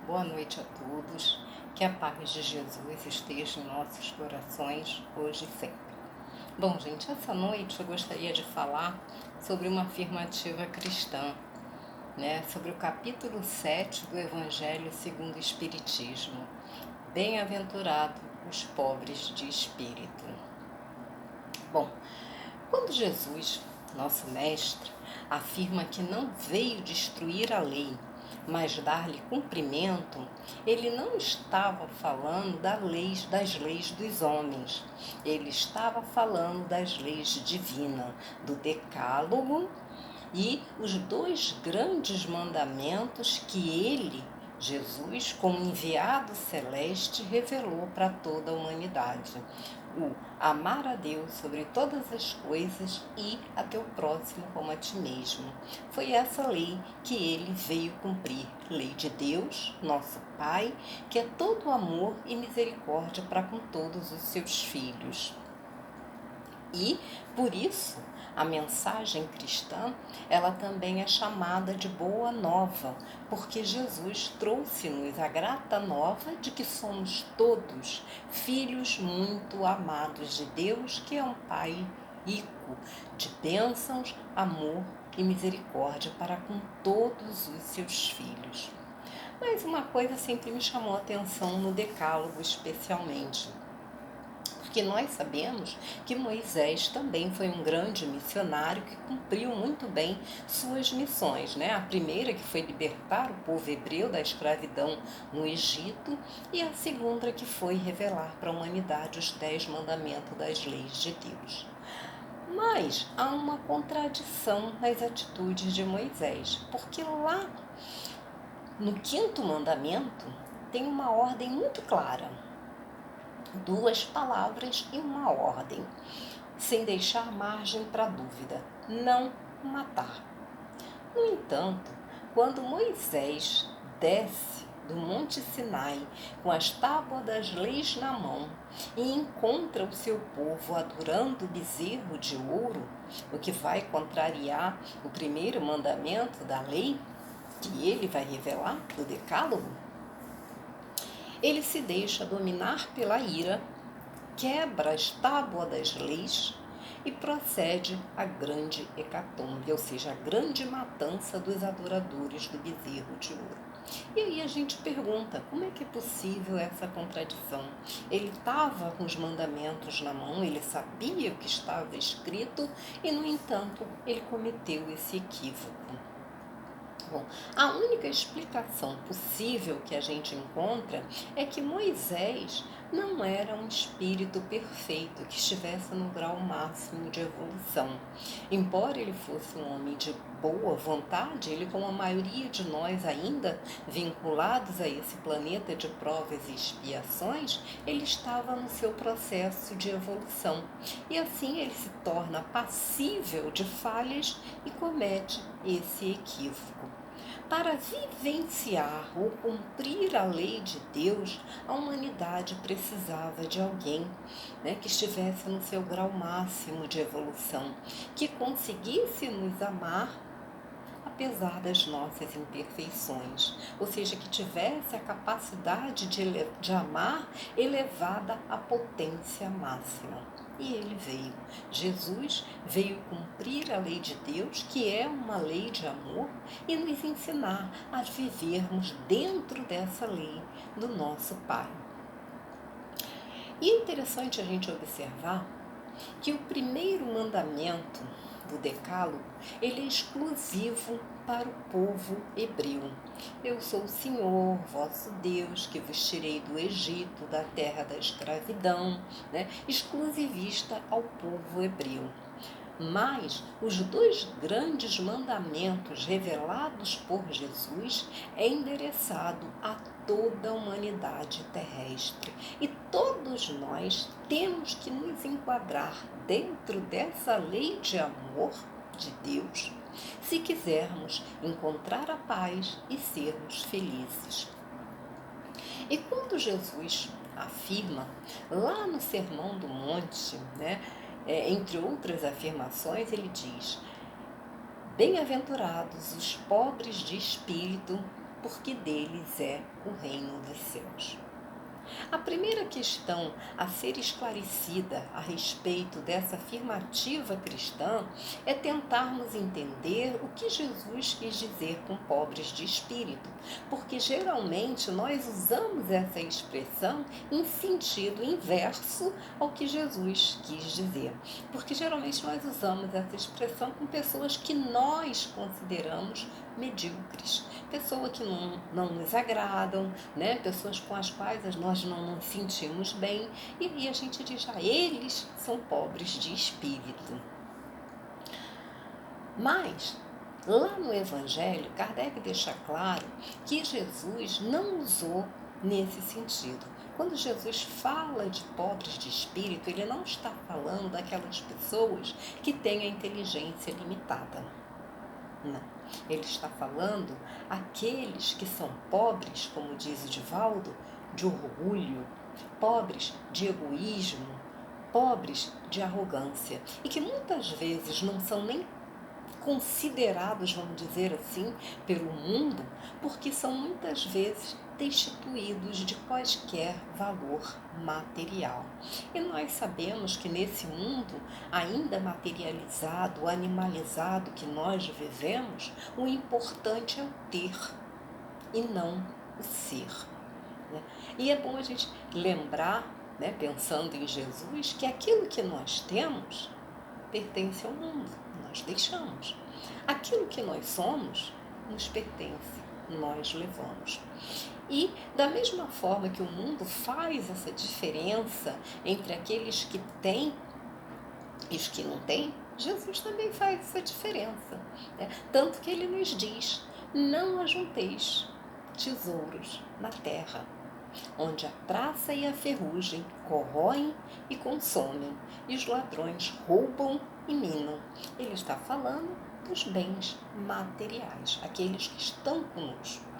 Boa noite a todos. Que a paz de Jesus esteja em nossos corações, hoje e sempre. Bom, gente, essa noite eu gostaria de falar sobre uma afirmativa cristã, sobre o capítulo 7 do Evangelho segundo o Espiritismo. Bem-aventurado os pobres de espírito. Bom, quando Jesus, nosso mestre, afirma que não veio destruir a lei, mas dar-lhe cumprimento, ele não estava falando das leis dos homens. Ele estava falando das leis divinas, do Decálogo e os dois grandes mandamentos que ele, Jesus, como enviado celeste, revelou para toda a humanidade. O amar a Deus sobre todas as coisas e a teu próximo como a ti mesmo. Foi essa lei que ele veio cumprir. Lei de Deus, nosso Pai, que é todo amor e misericórdia para com todos os seus filhos. E, por isso, a mensagem cristã, ela também é chamada de boa nova, porque Jesus trouxe-nos a grata nova de que somos todos filhos muito amados de Deus, que é um Pai rico de bênçãos, amor e misericórdia para com todos os seus filhos. Mas uma coisa sempre me chamou a atenção no Decálogo, especialmente, porque nós sabemos que Moisés também foi um grande missionário que cumpriu muito bem suas missões, A primeira, que foi libertar o povo hebreu da escravidão no Egito, e a segunda, que foi revelar para a humanidade os 10 mandamentos das leis de Deus. Mas há uma contradição nas atitudes de Moisés, porque lá no 5º mandamento tem uma ordem muito clara: 2 palavras e uma ordem, sem deixar margem para dúvida: não matar. No entanto, quando Moisés desce do Monte Sinai com as tábuas das leis na mão e encontra o seu povo adorando o bezerro de ouro, o que vai contrariar o 1º mandamento da lei, que ele vai revelar do Decálogo, ele se deixa dominar pela ira, quebra as tábuas das leis e procede à grande hecatombe, ou seja, a grande matança dos adoradores do bezerro de ouro. E aí a gente pergunta, como é que é possível essa contradição? Ele estava com os mandamentos na mão, ele sabia o que estava escrito e, no entanto, ele cometeu esse equívoco. Bom, a única explicação possível que a gente encontra é que Moisés não era um espírito perfeito que estivesse no grau máximo de evolução. Embora ele fosse um homem de boa vontade, ele, como a maioria de nós ainda vinculados a esse planeta de provas e expiações, ele estava no seu processo de evolução. E assim ele se torna passível de falhas e comete esse equívoco. Para vivenciar ou cumprir a lei de Deus, a humanidade precisava de alguém, que estivesse no seu grau máximo de evolução, que conseguisse nos amar apesar das nossas imperfeições, ou seja, que tivesse a capacidade de amar elevada à potência máxima. E ele veio. Jesus veio cumprir a lei de Deus, que é uma lei de amor, e nos ensinar a vivermos dentro dessa lei do nosso Pai. E é interessante a gente observar que o 1º mandamento do Decálogo, ele é exclusivo para o povo hebreu. Eu sou o Senhor, vosso Deus, que vos tirei do Egito, da terra da escravidão, exclusivista ao povo hebreu. Mas os 2 grandes mandamentos revelados por Jesus é endereçado a toda a humanidade terrestre. E todos nós temos que nos enquadrar dentro dessa lei de amor de Deus, se quisermos encontrar a paz e sermos felizes. E quando Jesus afirma, lá no Sermão do Monte, entre outras afirmações, ele diz: bem-aventurados os pobres de espírito, porque deles é o reino dos céus. A primeira questão a ser esclarecida a respeito dessa afirmativa cristã é tentarmos entender o que Jesus quis dizer com pobres de espírito, porque geralmente nós usamos essa expressão em sentido inverso ao que Jesus quis dizer. Porque geralmente nós usamos essa expressão com pessoas que nós consideramos medíocres, pessoas que não nos agradam, né? Pessoas com as quais nós não nos sentimos bem, e a gente diz, eles são pobres de espírito. Mas, lá no Evangelho, Kardec deixa claro que Jesus não usou nesse sentido. Quando Jesus fala de pobres de espírito, ele não está falando daquelas pessoas que têm a inteligência limitada. Não. Ele está falando aqueles que são pobres, como diz o Divaldo, de orgulho, pobres de egoísmo, pobres de arrogância, e que muitas vezes não são nem considerados, vamos dizer assim, pelo mundo, porque são muitas vezes destituídos de quaisquer valor material. E nós sabemos que nesse mundo ainda materializado, animalizado que nós vivemos, o importante é o ter e não o ser. E é bom a gente lembrar, pensando em Jesus, que aquilo que nós temos pertence ao mundo, nós deixamos. Aquilo que nós somos nos pertence, nós levamos. E da mesma forma que o mundo faz essa diferença entre aqueles que têm e os que não têm, Jesus também faz essa diferença. Tanto que ele nos diz, não ajunteis tesouros na terra, onde a traça e a ferrugem corroem e consomem, e os ladrões roubam e minam. Ele está falando dos bens materiais, aqueles que estão conosco.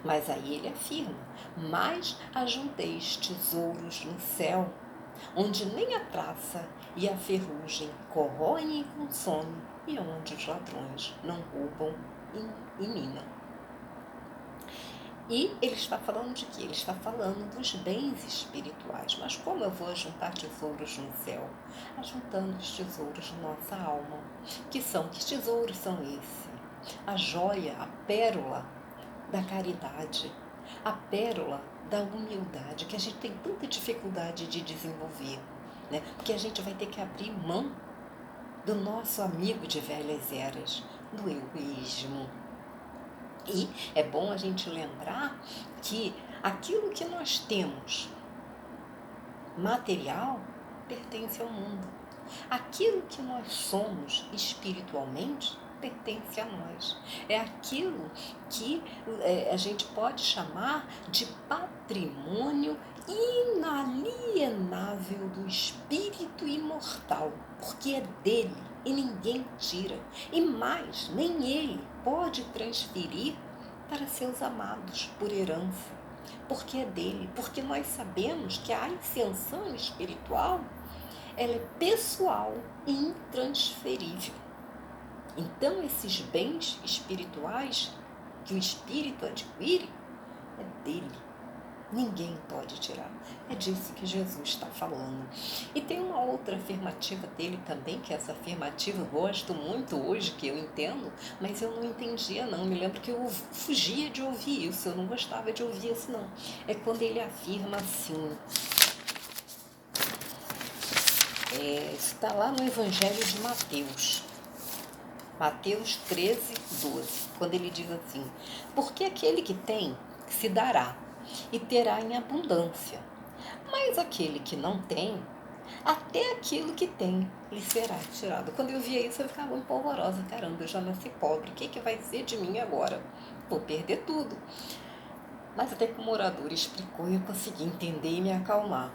Mas aí ele afirma, mas ajunteis tesouros no céu, onde nem a traça e a ferrugem corroem e consomem, e onde os ladrões não roubam e minam. E ele está falando de quê? Ele está falando dos bens espirituais. Mas como eu vou ajuntar tesouros no céu? Ajuntando os tesouros na nossa alma. Que tesouros são esses? A joia, a pérola da caridade, a pérola da humildade, que a gente tem tanta dificuldade de desenvolver, porque a gente vai ter que abrir mão do nosso amigo de velhas eras, do egoísmo. E é bom a gente lembrar que aquilo que nós temos material pertence ao mundo. Aquilo que nós somos espiritualmente pertence a nós. É aquilo que a gente pode chamar de patrimônio inalienável do espírito imortal, porque é dele e ninguém tira. E mais, nem ele pode transferir para seus amados por herança, porque é dele, porque nós sabemos que a ascensão espiritual ela é pessoal e intransferível. Então, esses bens espirituais que o espírito adquire é dele. Ninguém pode tirar. É disso que Jesus está falando. E tem uma outra afirmativa dele também, que essa afirmativa eu gosto muito hoje, que eu entendo, mas eu não entendia não. Me lembro que eu fugia de ouvir isso, eu não gostava de ouvir isso não. É quando ele afirma assim, está lá no Evangelho de Mateus. Mateus 13, 12, quando ele diz assim, porque aquele que tem, se dará, e terá em abundância, mas aquele que não tem, até aquilo que tem lhe será tirado. Quando eu via isso, eu ficava muito polvorosa, caramba, eu já nasci pobre, o que vai ser de mim agora? Vou perder tudo. Mas até que o morador explicou e eu consegui entender e me acalmar.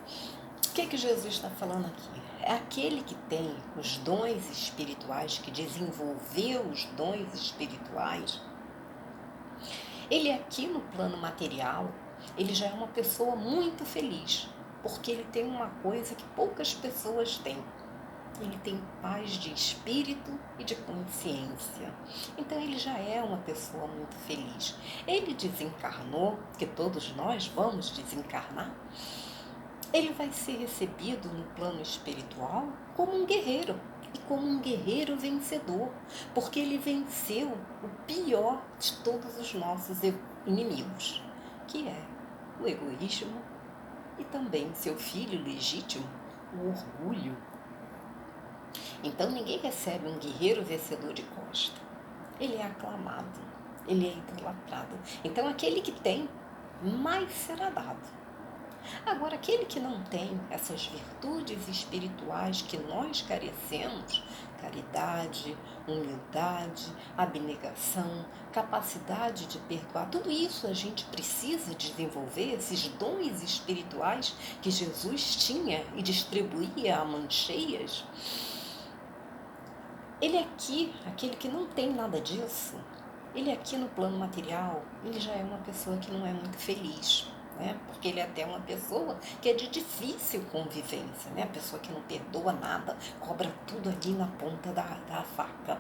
O que Jesus está falando aqui? É aquele que tem os dons espirituais, que desenvolveu os dons espirituais, ele aqui no plano material, ele já é uma pessoa muito feliz, porque ele tem uma coisa que poucas pessoas têm. ele tem paz de espírito e de consciência. Então ele já é uma pessoa muito feliz. Ele desencarnou, que todos nós vamos desencarnar. Ele vai ser recebido no plano espiritual como um guerreiro, e como um guerreiro vencedor, porque ele venceu o pior de todos os nossos inimigos, que é o egoísmo e também seu filho legítimo, o orgulho. Então ninguém recebe um guerreiro vencedor de costa. Ele é aclamado, ele é idolatrado. Então aquele que tem, mais será dado. Agora, aquele que não tem essas virtudes espirituais que nós carecemos, caridade, humildade, abnegação, capacidade de perdoar, tudo isso a gente precisa desenvolver, esses dons espirituais que Jesus tinha e distribuía a mãos cheias. Ele aqui, aquele que não tem nada disso, ele aqui no plano material, ele já é uma pessoa que não é muito feliz. Porque ele é até uma pessoa que é de difícil convivência, a pessoa que não perdoa nada, cobra tudo ali na ponta da faca.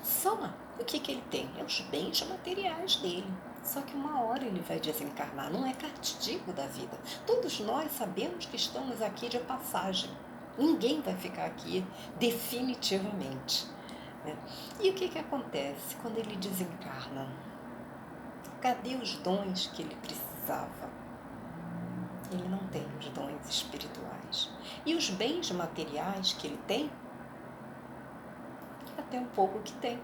Só o que ele tem? É os bens materiais dele. Só que uma hora ele vai desencarnar, não é castigo da vida. Todos nós sabemos que estamos aqui de passagem. Ninguém vai ficar aqui definitivamente. E o que acontece quando ele desencarna? Cadê os dons que ele precisava? Ele não tem os dons espirituais. E os bens materiais que ele tem? Até um pouco que tem.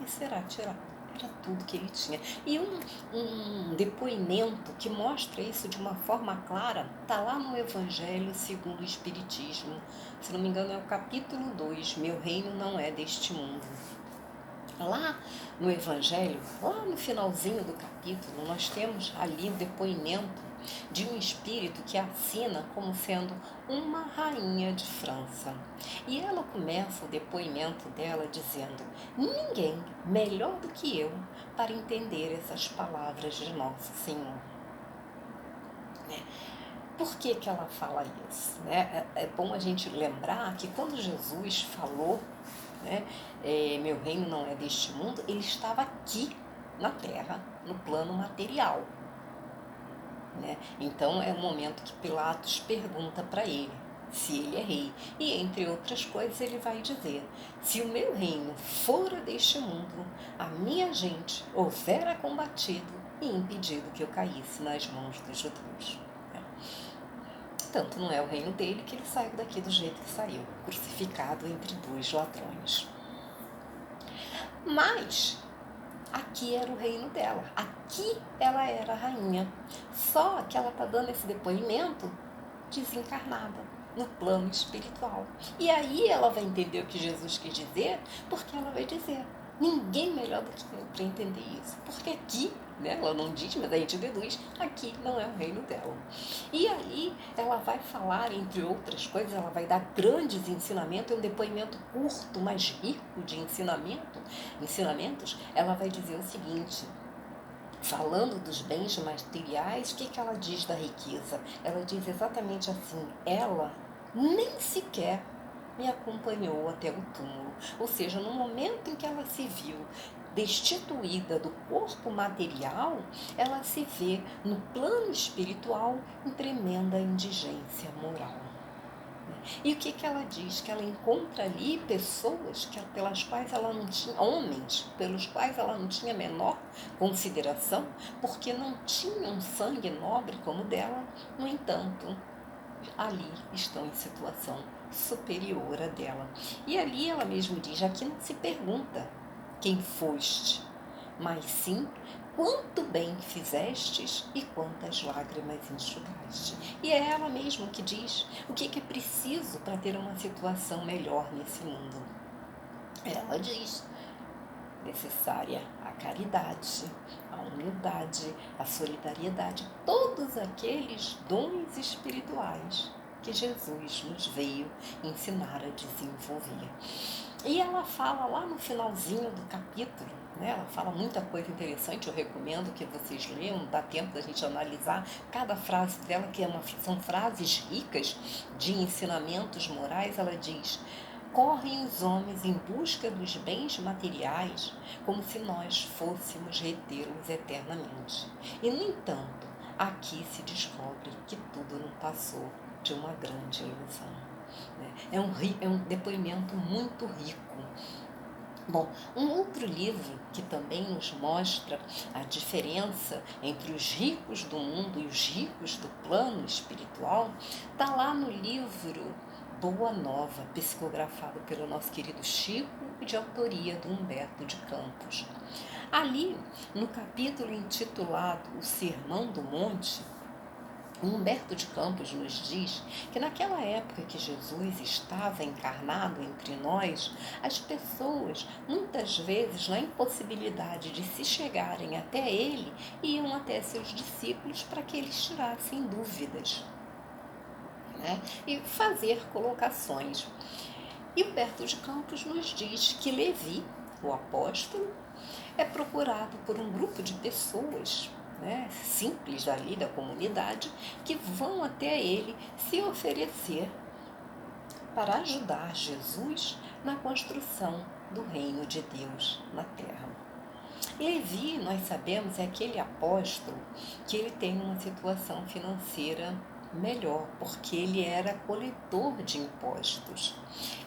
E será tirado. Era tudo que ele tinha. E um depoimento que mostra isso de uma forma clara está lá no Evangelho segundo o Espiritismo. Se não me engano é o capítulo 2, Meu Reino Não É Deste Mundo. Lá no Evangelho, lá no finalzinho do capítulo, nós temos ali o depoimento de um espírito que assina como sendo uma rainha de França. E ela começa o depoimento dela dizendo: ninguém melhor do que eu para entender essas palavras de Nosso Senhor. Por que ela fala isso? É bom a gente lembrar que quando Jesus falou, meu reino não é deste mundo, ele estava aqui na terra, no plano material. Então é o momento que Pilatos pergunta para ele se ele é rei. E entre outras coisas ele vai dizer: se o meu reino fora deste mundo, a minha gente houvera combatido e impedido que eu caísse nas mãos dos judeus. Tanto não é o reino dele que ele saiu daqui do jeito que saiu, crucificado entre dois ladrões. Mas aqui era o reino dela, aqui ela era a rainha. Só que ela está dando esse depoimento desencarnada, no plano espiritual. E aí ela vai entender o que Jesus quis dizer, porque ela vai dizer: ninguém melhor do que eu para entender isso. Porque aqui, ela não diz, mas a gente deduz, aqui não é o reino dela. E aí ela vai falar, entre outras coisas, ela vai dar grandes ensinamentos, é um depoimento curto, mas rico de ensinamentos. Ela vai dizer o seguinte: falando dos bens materiais, o que ela diz da riqueza? Ela diz exatamente assim: ela nem sequer me acompanhou até o túmulo. Ou seja, no momento em que ela se viu destituída do corpo material, ela se vê no plano espiritual em tremenda indigência moral. E o que ela diz? Que ela encontra ali pessoas pelas quais ela não tinha, homens, pelos quais ela não tinha a menor consideração, porque não tinham sangue nobre como o dela. No entanto, ali estão em situação superior à dela. E ali ela mesma diz: aqui não se pergunta quem foste, mas sim quanto bem fizestes e quantas lágrimas enxugaste. E é ela mesma que diz o que é preciso para ter uma situação melhor nesse mundo. Ela diz: necessária a caridade, a humildade, a solidariedade, todos aqueles dons espirituais que Jesus nos veio ensinar a desenvolver. E ela fala lá no finalzinho do capítulo, né? Ela fala muita coisa interessante, eu recomendo que vocês leiam, não dá tempo da gente analisar cada frase dela, que são frases ricas de ensinamentos morais. Ela diz: correm os homens em busca dos bens materiais como se nós fôssemos retê-los eternamente. E, no entanto, aqui se descobre que tudo não passou de uma grande ilusão. É um depoimento muito rico. Bom, um outro livro que também nos mostra a diferença entre os ricos do mundo e os ricos do plano espiritual está lá no livro Boa Nova, psicografado pelo nosso querido Chico e de autoria do Humberto de Campos. Ali, no capítulo intitulado O Sermão do Monte, Humberto de Campos nos diz que naquela época que Jesus estava encarnado entre nós, as pessoas, muitas vezes, na impossibilidade de se chegarem até ele, iam até seus discípulos para que eles tirassem dúvidas, né? E fazer colocações. E Humberto de Campos nos diz que Levi, o apóstolo, é procurado por um grupo de pessoas, né, simples ali da comunidade, que vão até ele se oferecer para ajudar Jesus na construção do reino de Deus na terra. Levi, nós sabemos, é aquele apóstolo que ele tem uma situação financeira melhor, porque ele era coletor de impostos.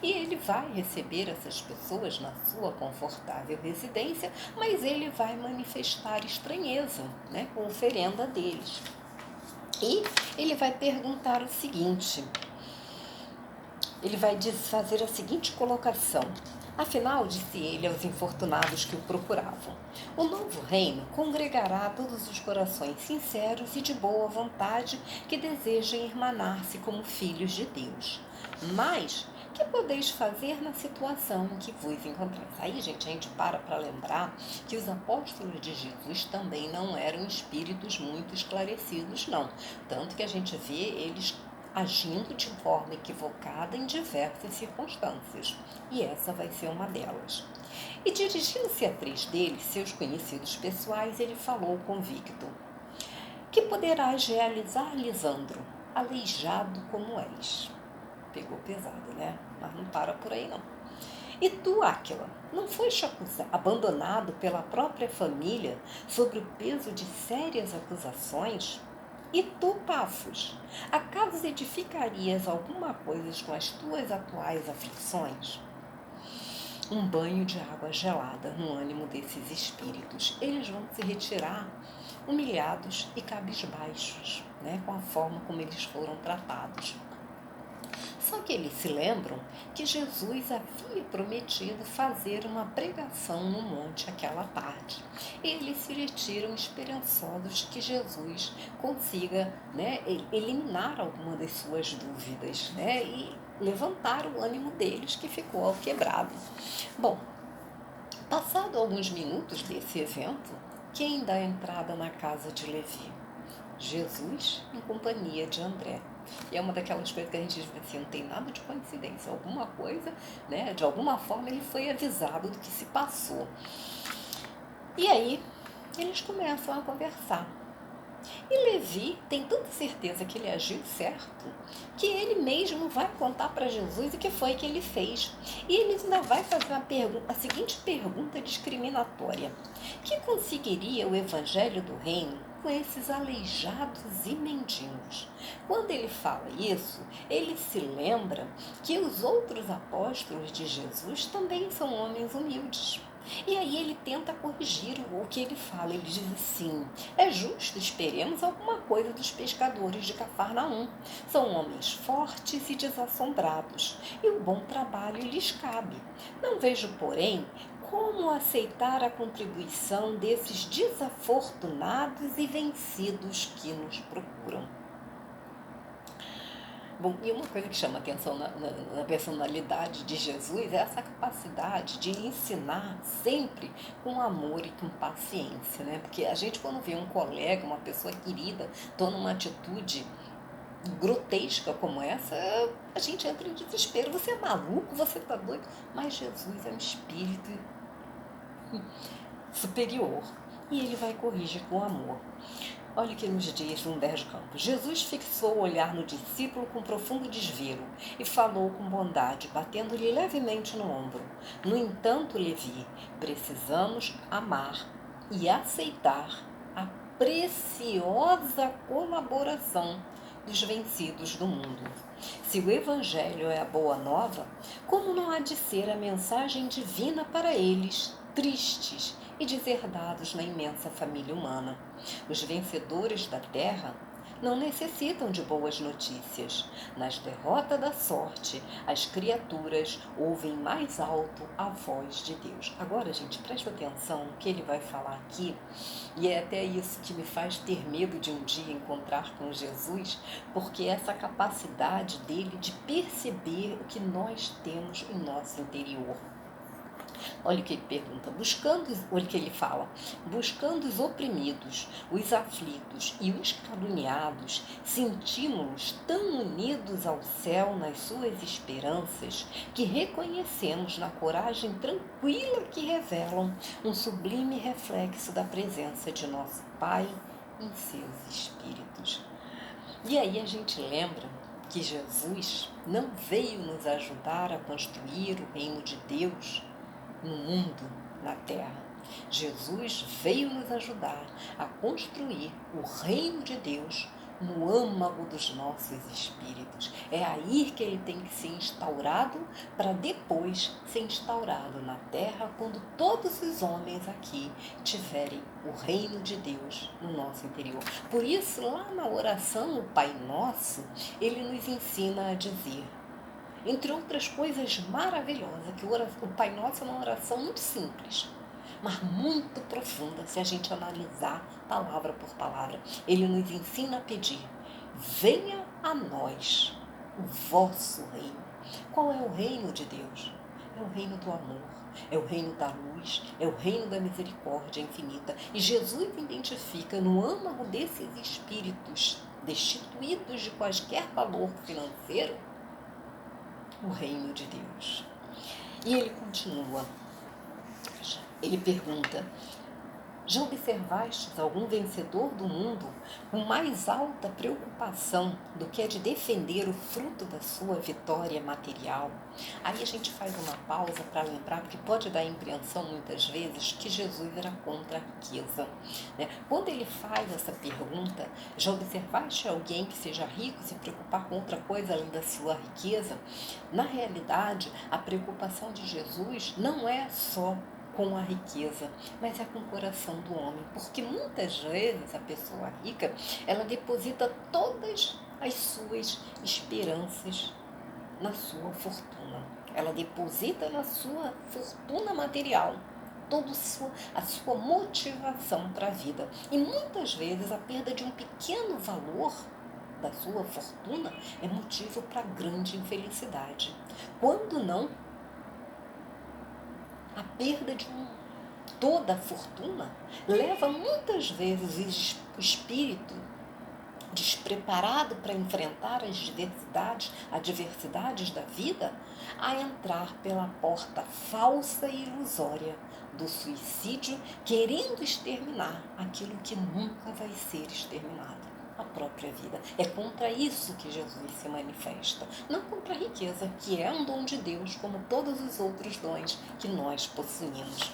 E ele vai receber essas pessoas na sua confortável residência, mas ele vai manifestar estranheza, né, com a oferenda deles. E ele vai perguntar o seguinte, ele vai fazer a seguinte colocação: afinal, disse ele aos infortunados que o procuravam, o novo reino congregará todos os corações sinceros e de boa vontade que desejem irmanar-se como filhos de Deus. Mas, que podeis fazer na situação em que vos encontrais? Aí, gente, a gente para lembrar que os apóstolos de Jesus também não eram espíritos muito esclarecidos, não. Tanto que a gente vê eles agindo de forma equivocada em diversas circunstâncias, e essa vai ser uma delas. E dirigindo-se a 3 deles, seus conhecidos pessoais, ele falou convicto: que poderás realizar, Lisandro, aleijado como és? Pegou pesado, né? Mas não para por aí, não. E tu, Áquila, não foste abandonado pela própria família sob o peso de sérias acusações? E tu, Pafos, acaso edificarias alguma coisa com as tuas atuais aflições? Um banho de água gelada no ânimo desses espíritos. Eles vão se retirar humilhados e cabisbaixos, né, com a forma como eles foram tratados. Só que eles se lembram que Jesus havia prometido fazer uma pregação no monte aquela tarde. Eles se retiram esperançosos que Jesus consiga, né, eliminar alguma das suas dúvidas, né, e levantar o ânimo deles, que ficou quebrado. Bom, passado alguns minutos desse evento, quem dá entrada na casa de Levi? Jesus em companhia de André. E é uma daquelas coisas que a gente diz assim, não tem nada de coincidência, alguma coisa, né, de alguma forma ele foi avisado do que se passou. E aí, eles começam a conversar. E Levi tem tanta certeza que ele agiu certo, que ele mesmo vai contar para Jesus o que foi que ele fez. E ele ainda vai fazer a seguinte pergunta discriminatória: que conseguiria o evangelho do reino com esses aleijados e mendigos? Quando ele fala isso, ele se lembra que os outros apóstolos de Jesus também são homens humildes. E aí ele tenta corrigir o que ele fala. Ele diz assim: é justo, esperemos alguma coisa dos pescadores de Cafarnaum. São homens fortes e desassombrados, e o bom trabalho lhes cabe. Não vejo, porém, como aceitar a contribuição desses desafortunados e vencidos que nos procuram. Bom, e uma coisa que chama atenção na personalidade de Jesus é essa capacidade de ensinar sempre com amor e com paciência, né? Porque a gente, quando vê um colega, uma pessoa querida, toma uma atitude grotesca como essa, a gente entra em desespero. Você é maluco? Você está doido? Mas Jesus é um espírito superior. E ele vai corrigir com amor. Olha o que nos diz Humberto Campos. Jesus fixou o olhar no discípulo com profundo desvelo e falou com bondade, batendo-lhe levemente no ombro. No entanto, Levi, precisamos amar e aceitar a preciosa colaboração dos vencidos do mundo. Se o Evangelho é a boa nova, como não há de ser a mensagem divina para eles, tristes e deserdados na imensa família humana? Os vencedores da terra não necessitam de boas notícias. Nas derrotas da sorte, as criaturas ouvem mais alto a voz de Deus. Agora, gente, preste atenção no que ele vai falar aqui, e é até isso que me faz ter medo de um dia encontrar com Jesus, porque essa capacidade dele de perceber o que nós temos em nosso interior. Olha o que ele pergunta, olha o que ele fala, buscando os oprimidos, os aflitos e os caluniados, sentimos-nos tão unidos ao céu nas suas esperanças, que reconhecemos na coragem tranquila que revelam um sublime reflexo da presença de nosso Pai em seus espíritos. E aí a gente lembra que Jesus não veio nos ajudar a construir o reino de Deus no mundo, na terra. Jesus veio nos ajudar a construir o reino de Deus no âmago dos nossos espíritos. É aí que ele tem que ser instaurado, para depois ser instaurado na terra, quando todos os homens aqui tiverem o reino de Deus no nosso interior. Por isso, lá na oração, o Pai Nosso, ele nos ensina a dizer, entre outras coisas maravilhosas, que o Pai Nosso é uma oração muito simples, mas muito profunda, se a gente analisar palavra por palavra. Ele nos ensina a pedir, venha a nós o vosso reino. Qual é o reino de Deus? É o reino do amor, é o reino da luz, é o reino da misericórdia infinita. E Jesus identifica no âmago desses espíritos destituídos de quaisquer valor financeiro, o reino de Deus. E ele continua, ele pergunta, já observastes algum vencedor do mundo com mais alta preocupação do que a de defender o fruto da sua vitória material? Aí a gente faz uma pausa para lembrar, porque pode dar a impressão muitas vezes que Jesus era contra a riqueza, né? Quando ele faz essa pergunta, já observaste alguém que seja rico se preocupar com outra coisa além da sua riqueza? Na realidade, a preocupação de Jesus não é só com a riqueza, mas é com o coração do homem, porque muitas vezes a pessoa rica, ela deposita todas as suas esperanças na sua fortuna, ela deposita na sua fortuna material toda a sua motivação para a vida, e muitas vezes a perda de um pequeno valor da sua fortuna é motivo para grande infelicidade, quando não a perda de toda a fortuna leva muitas vezes o espírito despreparado para enfrentar as adversidades da vida, a entrar pela porta falsa e ilusória do suicídio, querendo exterminar aquilo que nunca vai ser exterminado, a própria vida. É contra isso que Jesus se manifesta, não contra a riqueza, que é um dom de Deus, como todos os outros dons que nós possuímos.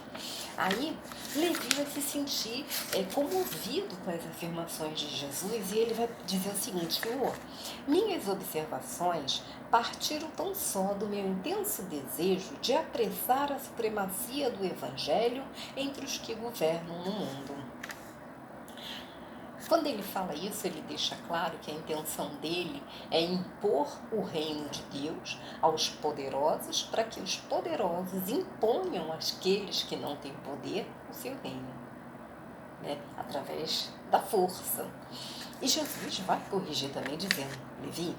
Aí, Levi vai se sentir comovido com as afirmações de Jesus, e ele vai dizer o seguinte, Senhor, minhas observações partiram tão só do meu intenso desejo de apressar a supremacia do Evangelho entre os que governam no mundo. Quando ele fala isso, ele deixa claro que a intenção dele é impor o reino de Deus aos poderosos, para que os poderosos imponham àqueles que não têm poder o seu reino, né? Através da força. E Jesus vai corrigir também dizendo, Levi,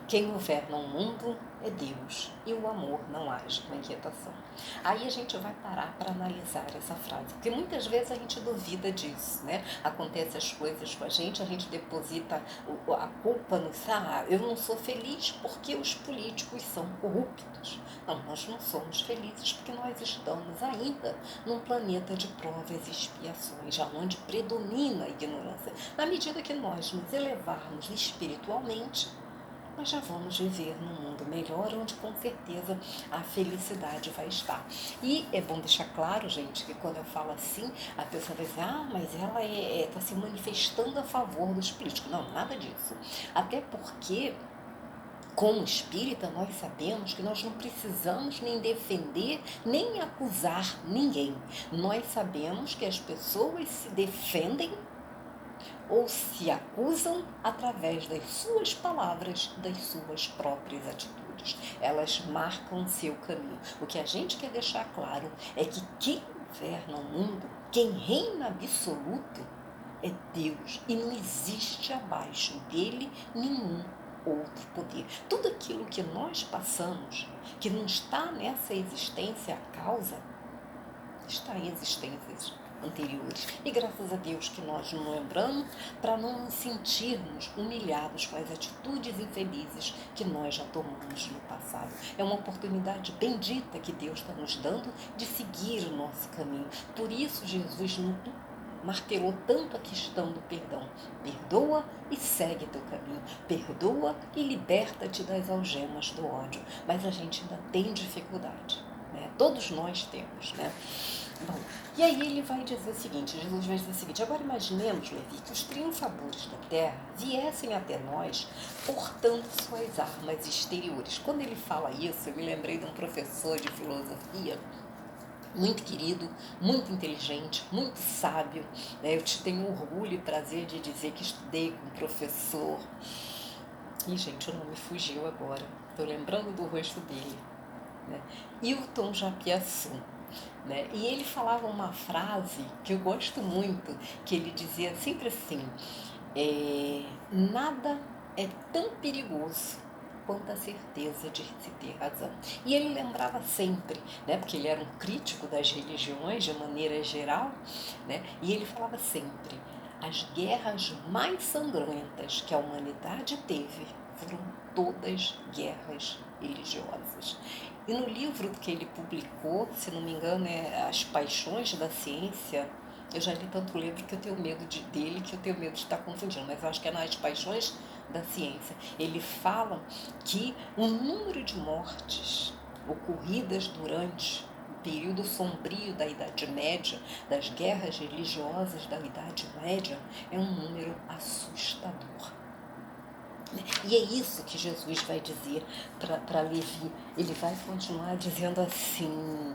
Quem governa o mundo é Deus e o amor não age com inquietação. Aí a gente vai parar para analisar essa frase, porque muitas vezes a gente duvida disso, né? Acontecem as coisas com a gente deposita a culpa no eu não sou feliz porque os políticos são corruptos. Não, nós não somos felizes porque nós estamos ainda num planeta de provas e expiações, já onde predomina a ignorância. Na medida que nós nos elevarmos espiritualmente, nós já vamos viver num mundo melhor, onde com certeza a felicidade vai estar. E é bom deixar claro, gente, que quando eu falo assim, a pessoa vai dizer, mas ela está se manifestando a favor dos políticos. Não, nada disso. Até porque, como espírita, nós sabemos que nós não precisamos nem defender, nem acusar ninguém. Nós sabemos que as pessoas se defendem ou se acusam através das suas palavras, das suas próprias atitudes. Elas marcam seu caminho. O que a gente quer deixar claro é que quem governa o mundo, quem reina absoluto, é Deus. E não existe abaixo dele nenhum outro poder. Tudo aquilo que nós passamos, que não está nessa existência a causa, está em existências anteriores. E graças a Deus que nós não lembramos, para não nos sentirmos humilhados com as atitudes infelizes que nós já tomamos no passado. É uma oportunidade bendita que Deus está nos dando de seguir o nosso caminho. Por isso Jesus martelou tanto a questão do perdão. Perdoa e segue teu caminho. Perdoa e liberta-te das algemas do ódio. Mas a gente ainda tem dificuldade, né? Todos nós temos, né? Bom, e aí ele vai dizer o seguinte, Jesus vai dizer o seguinte, agora imaginemos, Levi, que os triunfadores da terra viessem até nós portando suas armas exteriores. Quando ele fala isso, eu me lembrei de um professor de filosofia, muito querido, muito inteligente, muito sábio, né? Eu tenho orgulho e prazer de dizer que estudei com um professor. E, gente, o nome fugiu agora, estou lembrando do rosto dele, né? Hilton Japiaçu. Né? E ele falava uma frase que eu gosto muito, que ele dizia sempre assim, nada é tão perigoso quanto a certeza de se ter razão. E ele lembrava sempre, né? Porque ele era um crítico das religiões de maneira geral, né? E ele falava sempre, as guerras mais sangrentas que a humanidade teve foram todas guerras religiosas. E no livro que ele publicou, se não me engano, é As Paixões da Ciência, eu já li tanto livro que eu tenho medo dele, que eu tenho medo de estar confundindo, mas eu acho que é Nas Paixões da Ciência. Ele fala que o número de mortes ocorridas durante o período sombrio da Idade Média, das guerras religiosas da Idade Média, é um número assustador. E é isso que Jesus vai dizer para Levi. Ele vai continuar dizendo assim,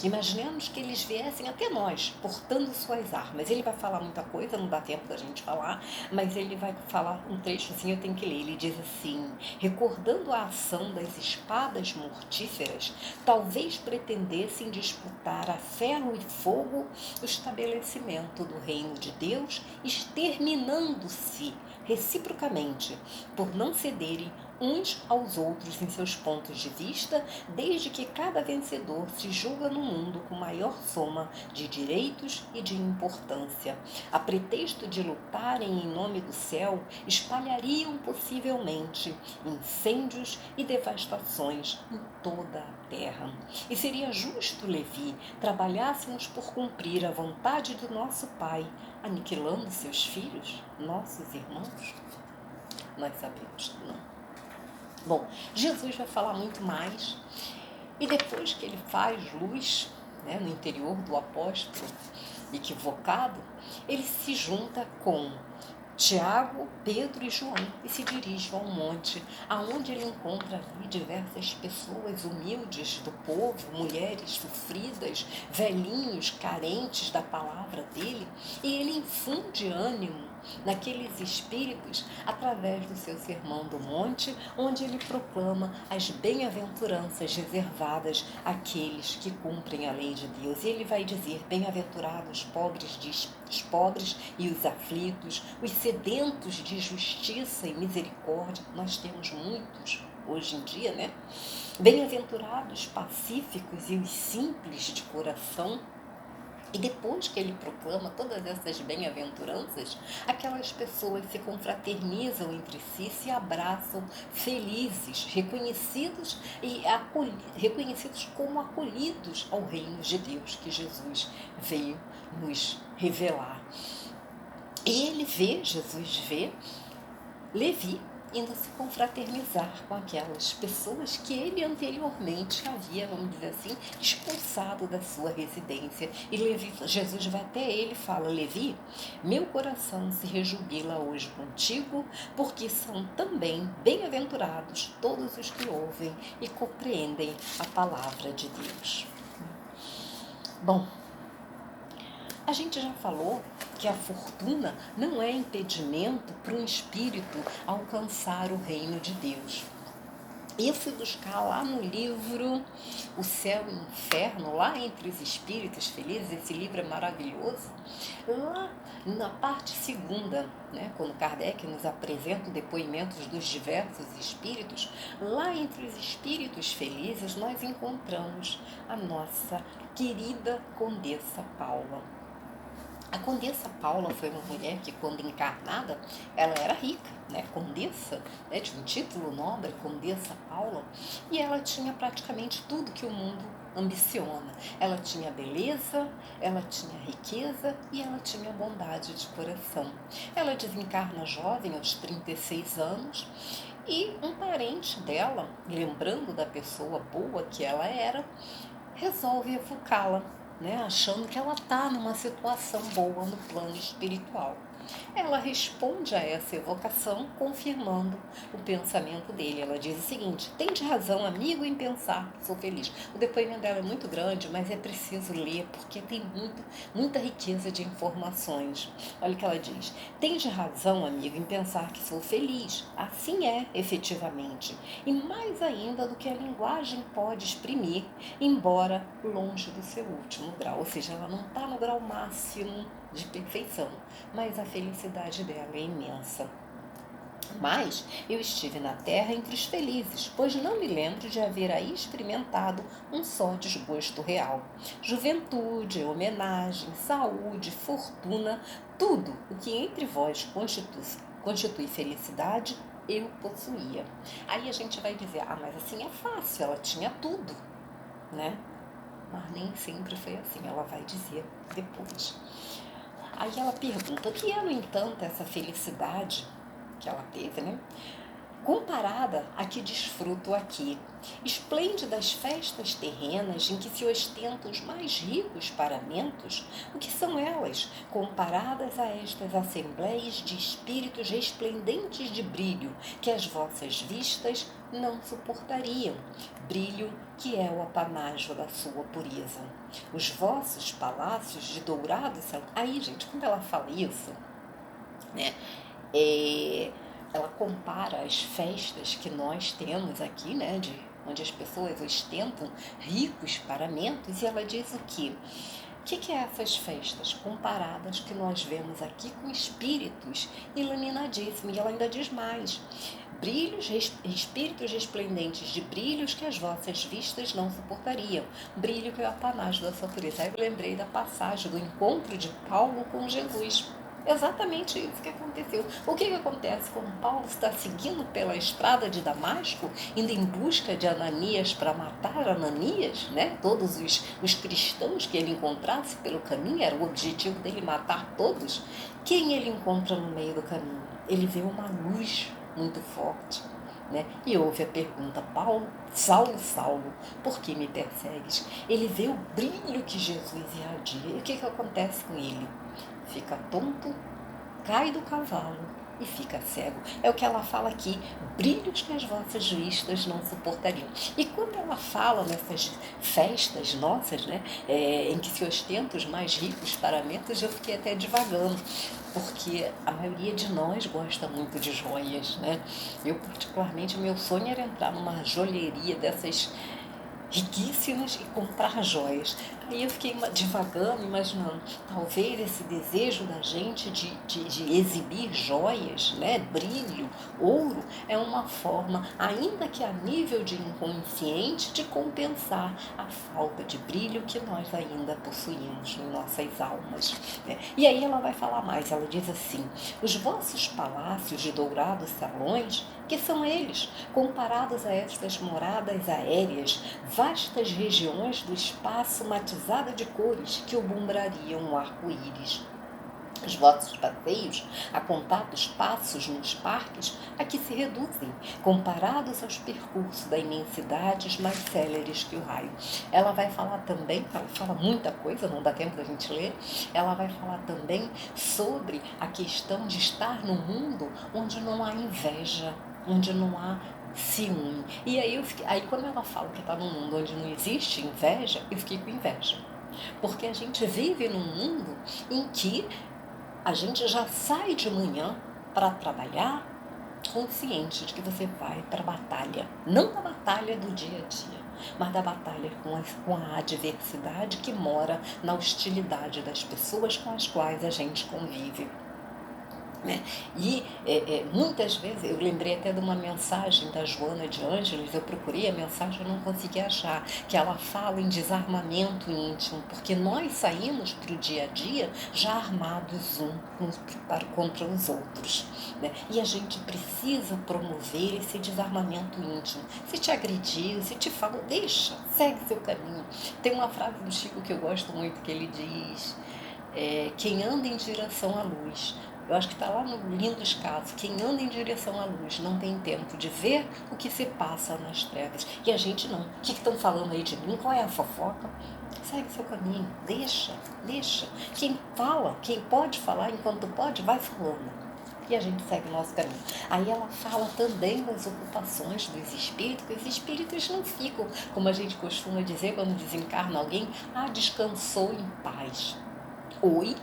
imaginemos que eles viessem até nós, portando suas armas. Ele vai falar muita coisa, não dá tempo da gente falar, mas ele vai falar um trechozinho, eu tenho que ler. Ele diz assim, recordando a ação das espadas mortíferas, talvez pretendessem disputar a ferro e fogo o estabelecimento do reino de Deus, exterminando-se reciprocamente, por não cederem uns aos outros em seus pontos de vista, desde que cada vencedor se julga no mundo com maior soma de direitos e de importância. A pretexto de lutarem em nome do céu, espalhariam possivelmente incêndios e devastações em toda a terra. E seria justo, Levi, trabalhássemos por cumprir a vontade do nosso Pai, aniquilando seus filhos, nossos irmãos? Nós sabemos que não. Bom, Jesus vai falar muito mais, e depois que ele faz luz, né, no interior do apóstolo equivocado, ele se junta com Tiago, Pedro e João e se dirige ao monte, aonde ele encontra ali diversas pessoas humildes do povo, mulheres sofridas, velhinhos carentes da palavra dele, e ele infunde ânimo naqueles espíritos através do seu sermão do monte, onde ele proclama as bem-aventuranças reservadas àqueles que cumprem a lei de Deus. E ele vai dizer, bem-aventurados pobres de espírito, os pobres e os aflitos, os sedentos de justiça e misericórdia. Nós temos muitos hoje em dia, né? Bem-aventurados, pacíficos e os simples de coração. E depois que ele proclama todas essas bem-aventuranças, aquelas pessoas se confraternizam entre si, se abraçam felizes, reconhecidos como acolhidos ao reino de Deus que Jesus veio nos revelar. E Jesus vê Levi indo se confraternizar com aquelas pessoas que ele anteriormente havia, vamos dizer assim, expulsado da sua residência. E Jesus vai até ele e fala: Levi, meu coração se rejubila hoje contigo, porque são também bem-aventurados todos os que ouvem e compreendem a palavra de Deus. Bom, a gente já falou que a fortuna não é impedimento para um espírito alcançar o reino de Deus. Eu fui buscar lá no livro O Céu e o Inferno, lá entre os espíritos felizes, esse livro é maravilhoso, lá na parte segunda, né, quando Kardec nos apresenta o depoimento dos diversos espíritos, lá entre os espíritos felizes nós encontramos a nossa querida Condessa Paula. A Condessa Paula foi uma mulher que, quando encarnada, ela era rica, né? Condessa, né? Tinha um título nobre, Condessa Paula, e ela tinha praticamente tudo que o mundo ambiciona. Ela tinha beleza, ela tinha riqueza e ela tinha bondade de coração. Ela desencarna jovem, aos 36 anos, e um parente dela, lembrando da pessoa boa que ela era, resolve evocá-la, né, achando que ela está numa situação boa no plano espiritual. Ela responde a essa evocação confirmando o pensamento dele. Ela diz o seguinte: tende razão, amigo, em pensar que sou feliz. O depoimento dela é muito grande, mas é preciso ler porque tem muita riqueza de informações. Olha o que ela diz: tende razão, amigo, em pensar que sou feliz. Assim é, efetivamente, e mais ainda do que a linguagem pode exprimir, embora longe do seu último grau. Ou seja, ela não está no grau máximo de perfeição, mas a felicidade dela é imensa. Mas eu estive na terra entre os felizes, pois não me lembro de haver aí experimentado um só desgosto real. Juventude, homenagem, saúde, fortuna, tudo o que entre vós constitui felicidade, eu possuía. Aí a gente vai dizer: ah, mas assim é fácil, ela tinha tudo, né? Mas nem sempre foi assim, ela vai dizer depois. Aí ela pergunta: o que é, no entanto, essa felicidade que ela teve, né? Comparada a que desfruto aqui, esplêndidas festas terrenas em que se ostentam os mais ricos paramentos, o que são elas, comparadas a estas assembleias de espíritos resplendentes de brilho, que as vossas vistas não suportariam, brilho que é o apanágio da sua pureza. Os vossos palácios de dourados são... Aí, gente, quando ela fala isso, né, ela compara as festas que nós temos aqui, né, onde as pessoas ostentam ricos paramentos, e ela diz o quê? O que é essas festas comparadas que nós vemos aqui com espíritos iluminadíssimos? E ela ainda diz mais: espíritos resplendentes de brilhos que as vossas vistas não suportariam, brilho que é o apanágio da sua pureza. Aí eu lembrei da passagem do encontro de Paulo com Jesus. Exatamente isso que aconteceu. O que acontece quando Paulo está seguindo pela estrada de Damasco, indo em busca de Ananias para matar Ananias, né? Todos os cristãos que ele encontrasse pelo caminho, era o objetivo dele matar todos. Quem ele encontra no meio do caminho? Ele vê uma luz muito forte, né? E ouve a pergunta: Saulo, Saulo, por que me persegues? Ele vê o brilho que Jesus irradia. E o que acontece com ele? Fica tonto, cai do cavalo e fica cego. É o que ela fala aqui: brilhos que as vossas vistas não suportariam. E quando ela fala nessas festas nossas, né, em que se ostentam os mais ricos paramentos, eu fiquei até divagando, porque a maioria de nós gosta muito de joias, né? Eu, particularmente, meu sonho era entrar numa joalheria dessas riquíssimas e comprar joias. E eu fiquei divagando, imaginando, talvez esse desejo da gente de exibir joias, né, brilho, ouro, é uma forma, ainda que a nível de inconsciente, de compensar a falta de brilho que nós ainda possuímos em nossas almas. Né? E aí ela vai falar mais, ela diz assim: os vossos palácios de dourados salões, que são eles, comparados a estas moradas aéreas, vastas regiões do espaço matizada de cores que obumbrariam o arco-íris. Os vossos passeios, a contados passos nos parques, a que se reduzem, comparados aos percursos da imensidades mais céleres que o raio. Ela vai falar também, ela fala muita coisa, não dá tempo da gente ler, ela vai falar também sobre a questão de estar num mundo onde não há inveja, onde não há ciúme. E aí quando ela fala que está num mundo onde não existe inveja, eu fiquei com inveja. Porque a gente vive num mundo em que a gente já sai de manhã para trabalhar consciente de que você vai para a batalha. Não da batalha do dia a dia, mas da batalha com a adversidade que mora na hostilidade das pessoas com as quais a gente convive. Né? E muitas vezes, eu lembrei até de uma mensagem da Joana de Ângeles, eu procurei a mensagem e não consegui achar, que ela fala em desarmamento íntimo, porque nós saímos para o dia a dia já armados contra os outros. Né? E a gente precisa promover esse desarmamento íntimo. Se te agrediu, se te falou, deixa, segue seu caminho. Tem uma frase do Chico que eu gosto muito, que ele diz: quem anda em direção à luz, eu acho que está lá no Lindos Casos, quem anda em direção à luz não tem tempo de ver o que se passa nas trevas. E a gente não. O que estão falando aí de mim? Qual é a fofoca? Segue seu caminho, deixa. Quem fala, quem pode falar enquanto pode, vai falando. E a gente segue o nosso caminho. Aí ela fala também das ocupações dos espíritos, que os espíritos não ficam, como a gente costuma dizer quando desencarna alguém, descansou em paz. Oi?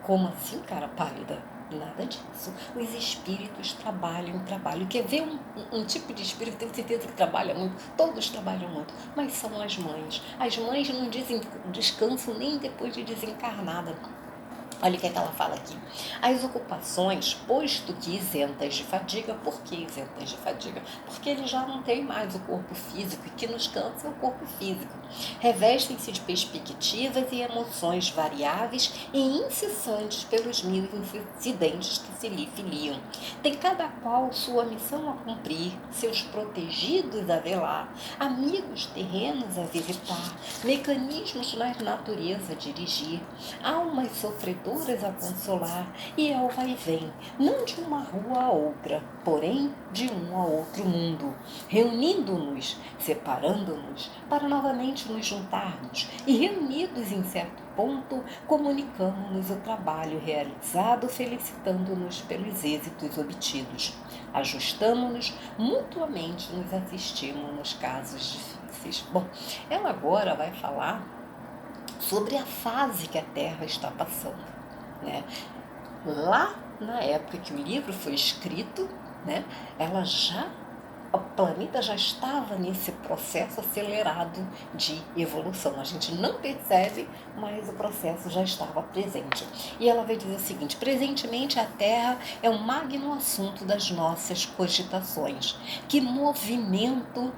Como assim, cara pálida? Nada disso. Os espíritos trabalham. Quer ver um tipo de espírito, tenho certeza que trabalha muito, todos trabalham muito, mas são as mães. As mães não descansam nem depois de desencarnada. Olha o que ela fala aqui. As ocupações, posto que isentas de fadiga, por que isentas de fadiga? Porque ele já não tem mais o corpo físico, e que nos cansa é o corpo físico. Revestem-se de perspectivas e emoções variáveis e incessantes pelos mil incidentes que se lhe filiam. Tem cada qual sua missão a cumprir, seus protegidos a velar, amigos terrenos a visitar, mecanismos na natureza a dirigir, almas sofredoras a consolar, e é o vai e vem, não de uma rua a outra, porém de um a outro mundo, reunindo-nos, separando-nos, para novamente nos juntarmos, e reunidos em certo ponto, comunicamos-nos o trabalho realizado, felicitando-nos pelos êxitos obtidos. Ajustamos-nos mutuamente, nos assistimos nos casos difíceis. Bom, ela agora vai falar sobre a fase que a Terra está passando. Né? Lá na época que o livro foi escrito, né, o planeta já estava nesse processo acelerado de evolução. A gente não percebe, mas o processo já estava presente. E ela vai dizer o seguinte: presentemente a Terra é um magno assunto das nossas cogitações. Que movimento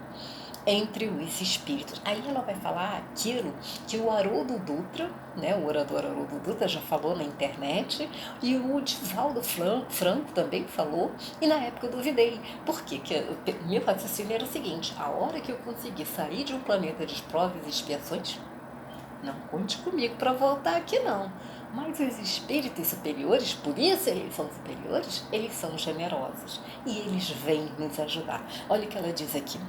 entre os espíritos. Aí ela vai falar aquilo que o Haroldo Dutra, né, o orador Haroldo Dutra já falou na internet, e o Divaldo Franco também falou, e na época eu duvidei. Por quê? Porque meu raciocínio era o seguinte: a hora que eu conseguir sair de um planeta de provas e expiações, não conte comigo para voltar aqui não. Mas os espíritos superiores, por isso eles são superiores, eles são generosos. E eles vêm nos ajudar. Olha o que ela diz aqui.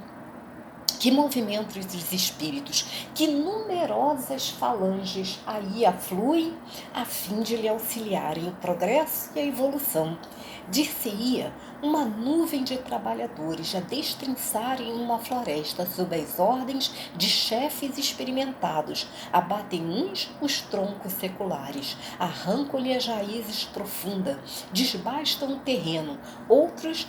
Que movimento dos espíritos, que numerosas falanges aí afluem a fim de lhe auxiliarem o progresso e a evolução. Dir-se-ia uma nuvem de trabalhadores a destrinçarem uma floresta sob as ordens de chefes experimentados. Abatem uns os troncos seculares, arrancam-lhe as raízes profundas, desbastam o terreno, outros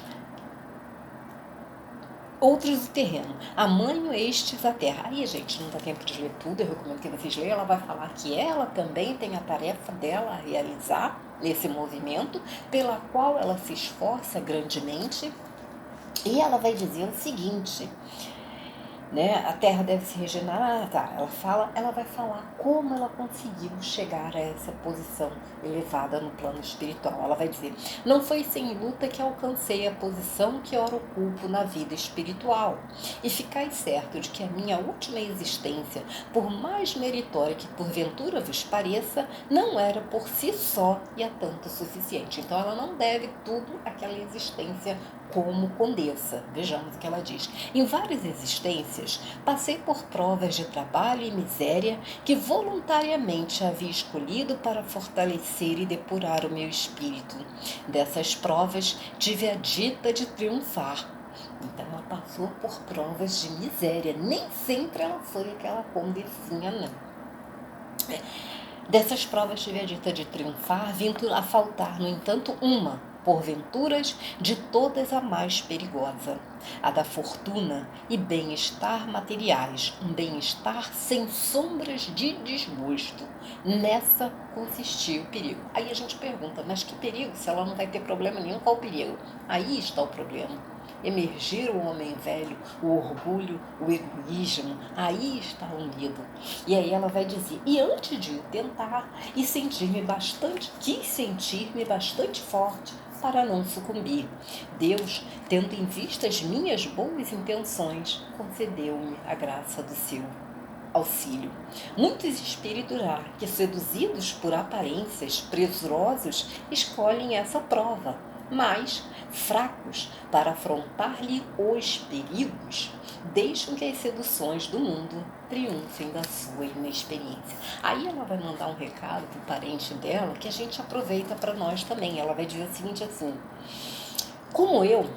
outros do terreno. Amanho estes a terra. Aí, gente, não dá tempo de ler tudo, eu recomendo que vocês leiam. Ela vai falar que ela também tem a tarefa dela a realizar nesse movimento, pela qual ela se esforça grandemente. E ela vai dizer o seguinte, né? A terra deve se regenerar, tá? Ela vai falar como ela conseguiu chegar a essa posição elevada no plano espiritual. Ela vai dizer: não foi sem luta que alcancei a posição que ora ocupo na vida espiritual. E ficai certo de que a minha última existência, por mais meritória que porventura vos pareça, não era por si só e a tanto suficiente. Então ela não deve tudo àquela existência como condessa. Vejamos o que ela diz. Em várias existências, passei por provas de trabalho e miséria que voluntariamente havia escolhido para fortalecer e depurar o meu espírito. Dessas provas, tive a dita de triunfar. Então ela passou por provas de miséria. Nem sempre ela foi aquela condessinha, não. Dessas provas tive a dita de triunfar, vindo a faltar, no entanto, uma, porventuras, de todas a mais perigosa, a da fortuna e bem-estar materiais, um bem-estar sem sombras de desgosto. Nessa consistia o perigo. Aí a gente pergunta, mas que perigo? Se ela não vai ter problema nenhum, qual o perigo? Aí está o problema. Emergir o homem velho, o orgulho, o egoísmo, aí está o medo. E aí ela vai dizer, e antes de o tentar, quis sentir-me bastante forte para não sucumbir. Deus, tendo em vista as minhas boas intenções, concedeu-me a graça do seu auxílio. Muitos espíritos há que, seduzidos por aparências presurosos, escolhem essa prova, mas, fracos para afrontar-lhe os perigos, deixam que as seduções do mundo triunfem da sua inexperiência. Aí ela vai mandar um recado para o parente dela que a gente aproveita para nós também. Ela vai dizer o seguinte assim: como eu,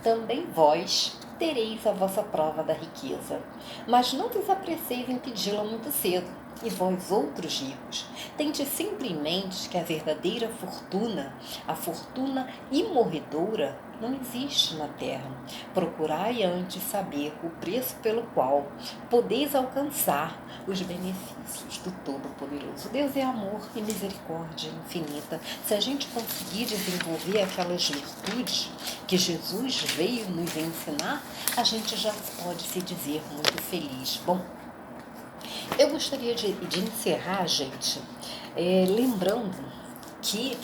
também vós tereis a vossa prova da riqueza, mas não vos apreceis em pedi-la muito cedo. E vós, outros ricos, tende sempre em mente que a verdadeira fortuna, a fortuna imorredoura, não existe na terra. Procurai antes saber o preço pelo qual podeis alcançar os benefícios do Todo-Poderoso. Deus é amor e misericórdia infinita. Se a gente conseguir desenvolver aquelas virtudes que Jesus veio nos ensinar, a gente já pode se dizer muito feliz. Bom, eu gostaria de encerrar, gente, lembrando que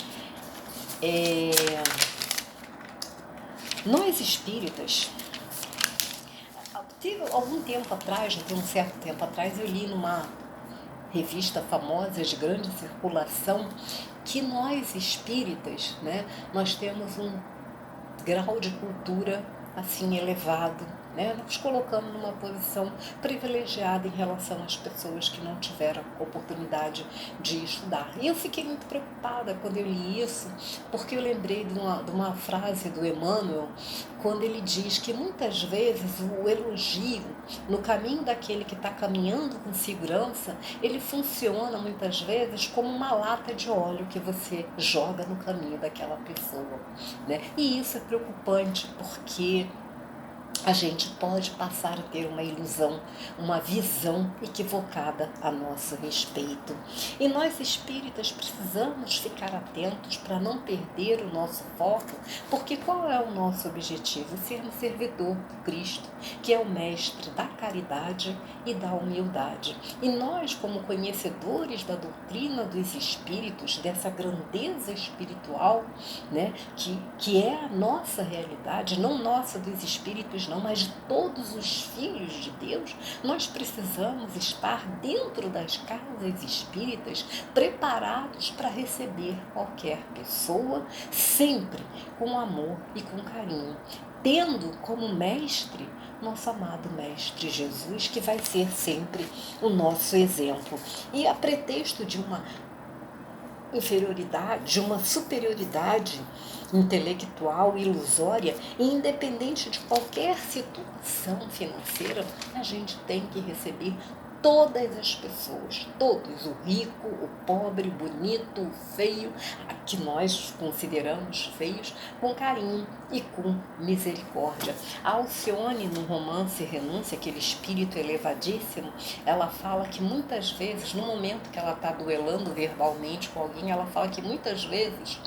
nós espíritas, algum tempo atrás, um certo tempo atrás, eu li numa revista famosa de grande circulação que nós espíritas, né, nós temos um grau de cultura assim elevado, né, nos colocando numa posição privilegiada em relação às pessoas que não tiveram oportunidade de estudar. E eu fiquei muito preocupada quando eu li isso, porque eu lembrei de uma frase do Emmanuel, quando ele diz que muitas vezes o elogio no caminho daquele que está caminhando com segurança, ele funciona muitas vezes como uma lata de óleo que você joga no caminho daquela pessoa, né? E isso é preocupante porque a gente pode passar a ter uma ilusão, uma visão equivocada a nosso respeito. E nós espíritas precisamos ficar atentos para não perder o nosso foco, porque qual é o nosso objetivo? Sermos servidor do Cristo, que é o mestre da caridade e da humildade. E nós, como conhecedores da doutrina dos espíritos, dessa grandeza espiritual, né, que é a nossa realidade, não nossa dos espíritos, não, mas de todos os filhos de Deus, nós precisamos estar dentro das casas espíritas preparados para receber qualquer pessoa, sempre com amor e com carinho, tendo como mestre nosso amado Mestre Jesus, que vai ser sempre o nosso exemplo. E a pretexto de uma inferioridade, de uma superioridade intelectual ilusória, e independente de qualquer situação financeira, a gente tem que receber todas as pessoas, todos, o rico, o pobre, o bonito, o feio, que nós consideramos feios, com carinho e com misericórdia. A Alcione, no romance Renúncia, aquele espírito elevadíssimo, ela fala que muitas vezes, no momento que ela está duelando verbalmente com alguém, ela fala que muitas vezes,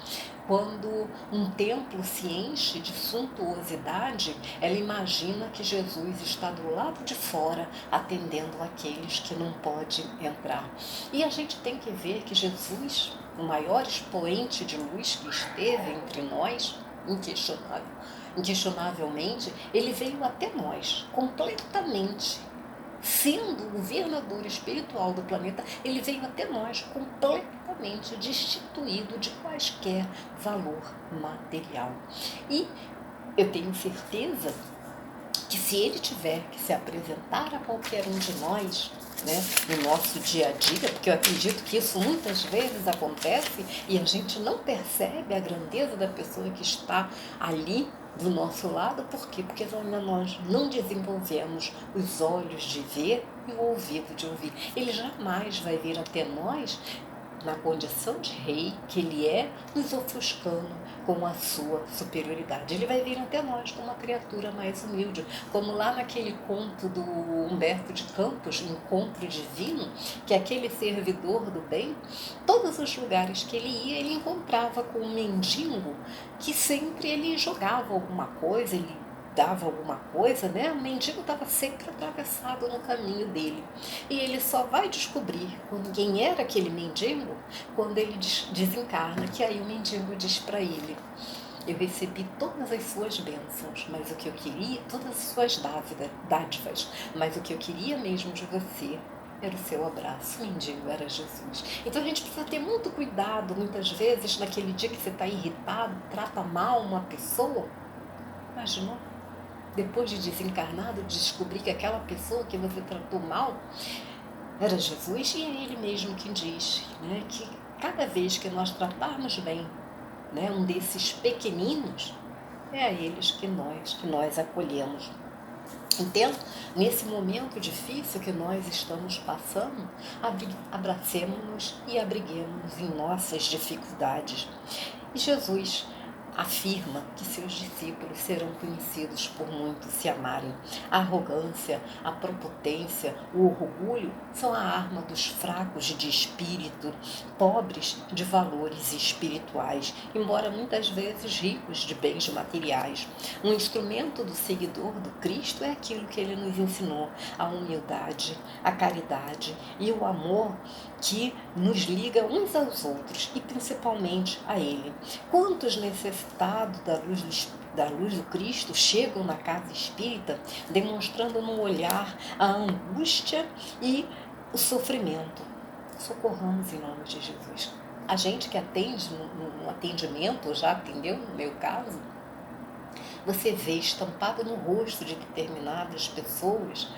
quando um templo se enche de suntuosidade, ela imagina que Jesus está do lado de fora, atendendo aqueles que não podem entrar. E a gente tem que ver que Jesus, o maior expoente de luz que esteve entre nós, inquestionavelmente, ele veio até nós, completamente. Sendo o governador espiritual do planeta, ele veio até nós completamente destituído de quaisquer valor material. E eu tenho certeza que se ele tiver que se apresentar a qualquer um de nós, né, no nosso dia a dia, porque eu acredito que isso muitas vezes acontece e a gente não percebe a grandeza da pessoa que está ali do nosso lado. Por quê? Porque ainda nós não desenvolvemos os olhos de ver e o ouvido de ouvir. Ele jamais vai vir até nós na condição de rei que ele é, nos ofuscando com a sua superioridade. Ele vai vir até nós como uma criatura mais humilde, como lá naquele conto do Humberto de Campos, Encontro Divino, que aquele servidor do bem, todos os lugares que ele ia, ele encontrava com um mendigo que sempre ele jogava alguma coisa, ele dava alguma coisa, né? O mendigo estava sempre atravessado no caminho dele. E ele só vai descobrir quem era aquele mendigo quando ele desencarna, que aí o mendigo diz para ele: eu recebi todas as suas bênçãos, mas o que eu queria, todas as suas dádivas, mas o que eu queria mesmo de você era o seu abraço. O mendigo era Jesus. Então a gente precisa ter muito cuidado, muitas vezes, naquele dia que você está irritado, trata mal uma pessoa. Imaginou? Depois de desencarnado, descobrir que aquela pessoa que você tratou mal era Jesus. E é ele mesmo que diz, né, que cada vez que nós tratarmos bem, né, um desses pequeninos, é a eles que nós acolhemos. Então, nesse momento difícil que nós estamos passando, abracemos-nos e abriguemos em nossas dificuldades. E Jesus afirma que seus discípulos serão conhecidos por muitos se amarem. A arrogância, a prepotência, o orgulho são a arma dos fracos de espírito, pobres de valores espirituais, embora muitas vezes ricos de bens materiais. Um instrumento do seguidor do Cristo é aquilo que ele nos ensinou: a humildade, a caridade e o amor que nos liga uns aos outros e principalmente a Ele. Quantos necessitados da luz do Cristo chegam na casa espírita demonstrando no olhar a angústia e o sofrimento? Socorramos em nome de Jesus. A gente que atende no atendimento, ou já atendeu no meu caso, você vê estampado no rosto de determinadas pessoas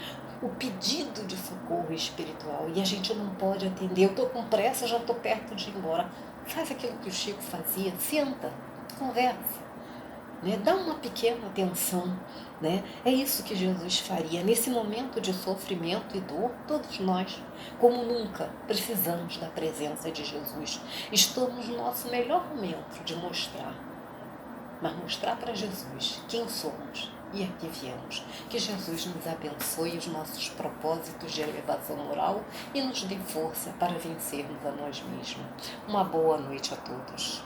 o pedido de socorro espiritual e a gente não pode atender. Eu estou com pressa, já estou perto de ir embora. Faz aquilo que o Chico fazia, senta, conversa, né? Dá uma pequena atenção, né? É isso que Jesus faria. Nesse momento de sofrimento e dor, todos nós, como nunca, precisamos da presença de Jesus. Estamos no nosso melhor momento de mostrar para Jesus quem somos e a que viemos. Que Jesus nos abençoe os nossos propósitos de elevação moral e nos dê força para vencermos a nós mesmos. Uma boa noite a todos.